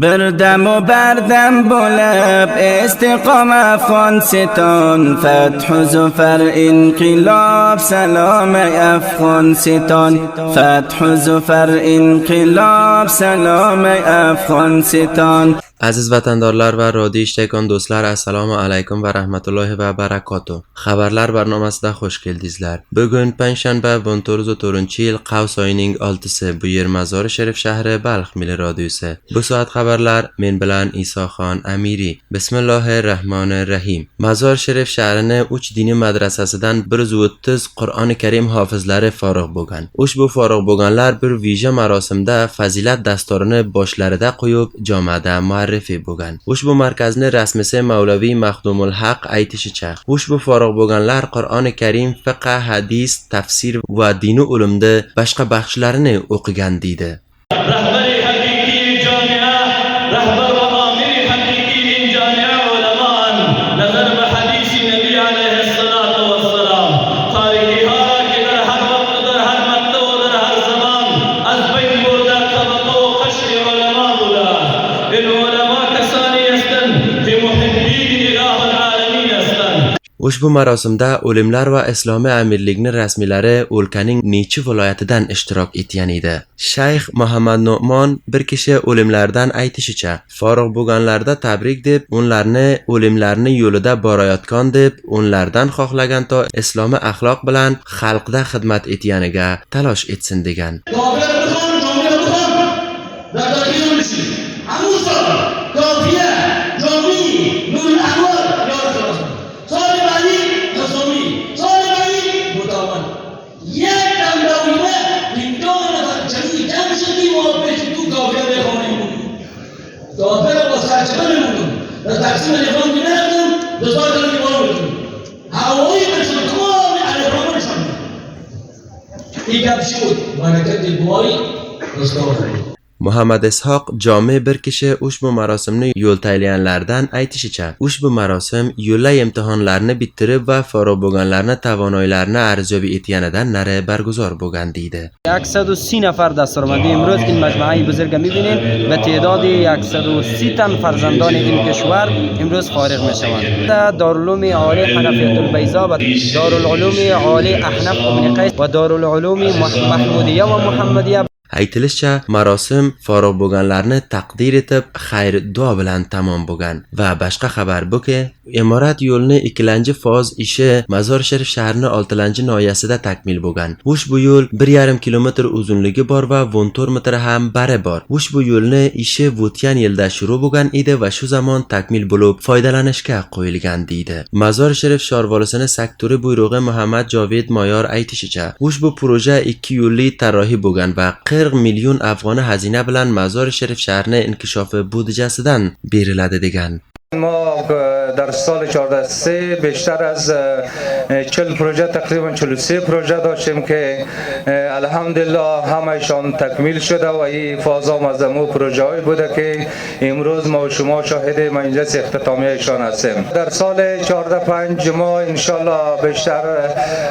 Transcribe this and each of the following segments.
بردم و بردم بلب استقام افغانستان، فتح و ظفر انقلاب سلام افغانستان، فتح و ظفر انقلاب سلام افغانستان. Aziz vatandaşlar va radio ishlayotgan do'stlar, assalomu alaykum va rahmatullohi va barakatuh. Xabarlar barnomasida xush keldingizlar. Bugun panshanba 1904-yil Qavs oyining 6-si, bu yer Mazor Sharif shahri Balx milliy radiosi. Bu soat xabarlar men bilan Isoxon Amiri. Bismillahirrahmanirrahim. Mazor Sharif shahrining 3 diniy madrasasidan 130 Qur'oni Karim hofizlari forig' bo'lgan. Ushbu forig' bo'lganlar bir vija marosimda fazilat dasturini boshlarida qo'yib jomada bo'lgan. Ushbu markazni rasmisi Mavlaviy Maxdumul Haq aytishicha, ushbu forig' bo'lganlar Qur'oni Karim, fiqh, hadis, tafsir va diniy ilmda boshqa baxshlarini o'qigan deydi. Ushbu marosimda olimlar va islomiy amirlikning rasmiylari o'lkaning necha viloyatidan ishtirok etgan edi. Shayx Muhammad Nu'mon bir kishi olimlardan aytishicha, forig' bo'lganlarda tabrik deb, ularni olimlarning yo'lida borayotgan deb, ulardan xohlagan to islomiy axloq bilan xalqda xizmat etganiga talosh etsin degan. Muhammad Ishoq Jomi bir kishi ushbu marosimni yo'l taylaganlardan aytishicha, ushbu marosim yo'lay imtihonlarini bitirib va forig' bo'lganlarni tavonoylarini arziyobi etganidan nari barguzor bo'lgan deydi. 130 نفر دستورالعملی امروز این مجموعه بزرگ می‌بینید به تعداد 130 تن فرزندان این کشور امروز فارغ می‌شوند. دارالعلوم عالی حنفیه البیضا و دارالعلوم عالی احنف ابن قیس و دارالعلوم محمودیه و محمدیه. Aytilishicha, marosim forig' bo'lganlarni taqdir etib, xayr duo bilan tamom bo'lgan va boshqa xabar buki, imorat yo'lni 2-foz ishi Mazor Sharif shahrining 6-noyasida takmil bo'lgan. Ushbu yo'l 1,5 kilometr uzunligi bor va 14 metr ham bari bor. Ushbu yo'lni ishi o'tgan yilda shuru bo'lgan edi va shu zamon takmil bo'lib, foydalanishga qo'yilgan deydi. Mazor Sharif shorvolisining sektori buyrug'i Muhammad Jovid Moyor aytishicha, ushbu proje 2 yo'lli tarrohi bo'lgan va 40 million afg'oni xazina bilan Mazor Sharif shahrining inkishofi budjasidan beriladi degan. ما در سال 14 بیشتر از 40 پروژه تقریبا 43 پروژه داشتیم که الحمدلله همهشان تکمیل شده و این فازام از امو پروژه های بوده که امروز ما و شما شاهد مجلس اختتامیهشان هستیم. در سال 14-15 ما انشالله بیشتر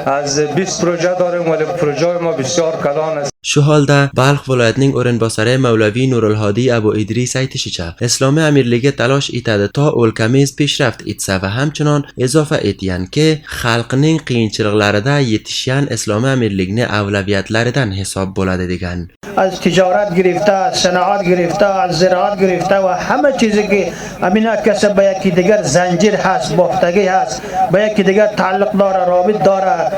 از 20 پروژه داریم ولی پروژه ما بسیار کلان است. Shu holda Balx viloyatining o'rinbosari Mavlaviy Nurulhodiy Abu Idris aytishicha, Islomiy amirligi talosh etadi to o'lkamiz peshrafт etsa va hamchinon izofa etganki, xalqning qiyinchiliklarida yetishgan Islomiy amirlikning avlaviyatlaridan hisob bo'ladi degan. از تجارت گرفته، از صنعت گرفته، از زراعت گرفته و همه چیزی که امینا کسب به یکی دیگر زنجیر هست، بافتگی هست، به یکی دیگر تعلق داره، رابط داره.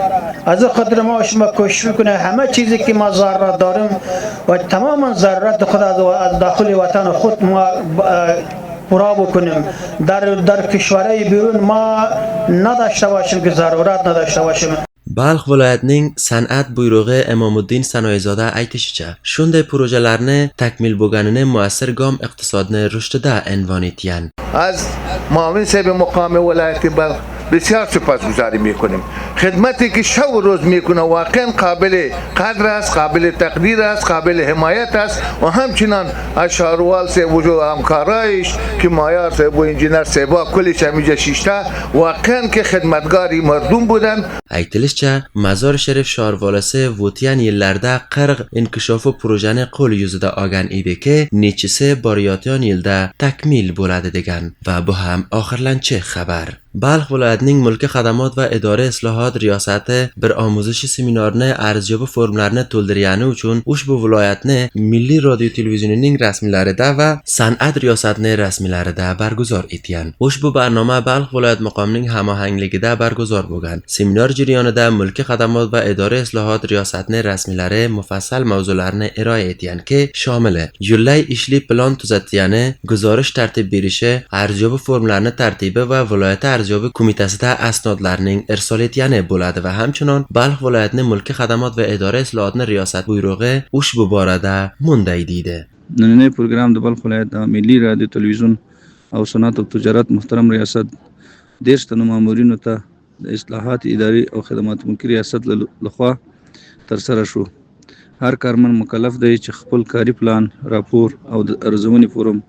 از خاطر ما شما کوشش میکنه همه چیزی که ما ضرورت داریم و تمام ضرورت خود از داخل وطن خود ما پورا بکنیم. در کشورهای بیرون ما نداشته باشیم که ضرورت نداشته باشیم. Balx viloyatining san'at buyrug'i Imomuddin Sanoizoda aytishicha, shunday projelarni takmil bo'lganini muassir gom iqtisodni rushtida unvon etgan. از معاون صاحب مقام ولایت بلخ بسیار سپاسگزاری میکنیم. خدمتی که شب و روز میکنه واقعا قابل قدر است، قابل تقدیر است، قابل حمایت است و همچنان اشاروال صاحب و همکارایش که مایار صاحب و انجینر صاحب کلش همیشه شیشته واقعا که خدمتگاری مردم بودن. Aytilishicha, Mazor Sharif shorvolasi o'tgan yillarda 40 inkishof projeni qo'l yuzida olgan ediki, nechisi borayotgan yilda takmil bo'ladi degan va bu ham oxirlanchi xabar. Balx viloyatining mulkiy xadamot va idora islohot riyosati bir omuzishi seminarni arzyobi formlarini to'ldirgani uchun ushbu viloyatni Milliy radio televizionining rasmiylarida va san'at riyosatining rasmiylarida barguzor etgan. Ushbu barnoma Balx viloyat maqomining hamohangligida barguzor bo'lgan. Seminar jarayonida mulkiy xadamot va idora islohot riyosatining rasmiylari mufassal mavzularni iroya etganki, shomili yo'llay ishli plan tuzatgani, guzarish tartib berishi, arzyobi formlarini tartibi va viloyat arziyobi qo'mitasida asnodlarning irsol etgani bo'ladi va hamchinon Balx viloyatining mulkiy xadamot va idora islohotini riyosat buyrug'i ushbu borada munday deydi. نننی پروگرام د بلخ ولایت ملي رادیو تلویزیون او صنعت او تجارت محترم ریاست دیرش تنو مامورینو ته د اصلاحات اداري او خدمات ملکی ریاست لخوا ترسره شو. هر کارمن مکلف دی چې خپل کاری پلان، راپور او د ارزونې فورم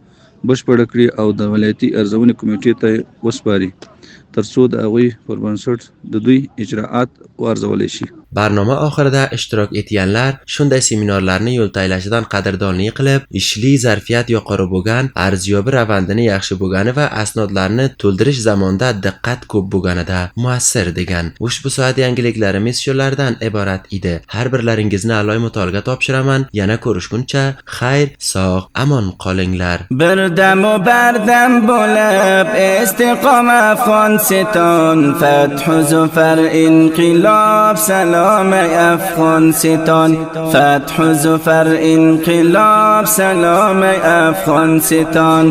بشپړ کړي او د ولایتي ارزونې کمیټې ته وسپاري ترڅو د هغوی پر بنسټ د دوی اجراات وارزولی شي. Barnoma oxirida ishtirok etganlar shunday seminarlarni yo'l taylashidan qadrdonlik qilib, ishli zarfiyat yuqori bo'lgan, arziyobi ravandini yaxshi bo'lgani va asnodlarni to'ldirish zamonida diqqat ko'p bo'lganida muassir degan. Ushbu soat yangiliklarimiz shulardan iborat edi. Har birlaringizni a'loy mutolaaga topshiraman. Yana ko'rishguncha xayr, sog', amon qolinglar. بردم و بردم bo'lib istiqom Afg'oniston fath zufar inqilob سلام افغانستان فتح زفر انقلاب سلام افغانستان